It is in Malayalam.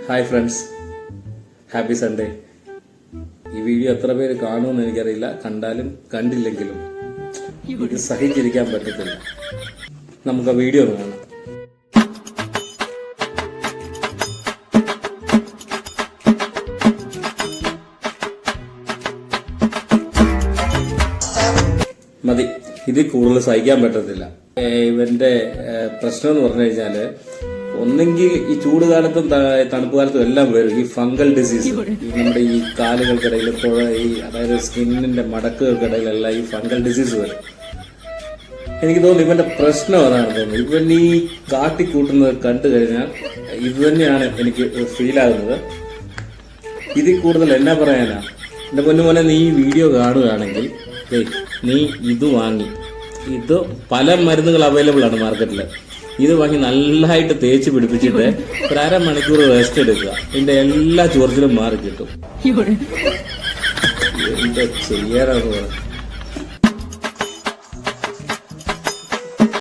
Hi friends, happy Sunday. ഈ വീഡിയോ എത്ര പേര് കാണുമെന്ന് എനിക്കറിയില്ല. കണ്ടാലും കണ്ടില്ലെങ്കിലും ഇത് സഹിച്ചിരിക്കാൻ പറ്റത്തില്ല. നമുക്ക് ആ വീഡിയോ ഒന്ന് കാണാം. മതി, ഇതിൽ കൂടുതൽ സഹിക്കാൻ പറ്റത്തില്ല. ഇവന്റെ പ്രശ്നം എന്ന് പറഞ്ഞു കഴിഞ്ഞാല്, ഒന്നെങ്കിൽ ഈ ചൂട് കാലത്തും തണുപ്പ് കാലത്തും എല്ലാം വരും ഈ ഫംഗൽ ഡിസീസ്. നമ്മുടെ ഈ കാലുകൾക്കിടയിൽ അതായത് സ്കിന്നിന്റെ മടക്കുകൾക്കിടയിലെല്ലാം ഈ ഫംഗൽ ഡിസീസ് വരും. എനിക്ക് തോന്നുന്നു ഇവന്റെ പ്രശ്നം അതാണ് തോന്നുന്നു. ഇവൻ ഈ കാട്ടിക്കൂട്ടുന്നത് കണ്ടു കഴിഞ്ഞാൽ ഇത് തന്നെയാണ് എനിക്ക് ഫീൽ ആകുന്നത്. ഇതിൽ കൂടുതൽ എന്നാ പറയാനാ? എന്റെ പൊന്നുമോനെ, നീ ഈ വീഡിയോ കാണുകയാണെങ്കിൽ നീ ഇത് വാങ്ങി, ഇത് പല മരുന്നുകൾ അവൈലബിൾ ആണ് മാർക്കറ്റിൽ. ഇത് വാങ്ങി നല്ലതായിട്ട് തേച്ച് പിടിപ്പിച്ചിട്ട് ഒരു അരമണിക്കൂർ റെസ്റ്റ് എടുക്കുക. ഇതിന്റെ എല്ലാ ചൊറിച്ചിലും മാറി കിട്ടും. എന്താ ചെയ്യാനാണ്.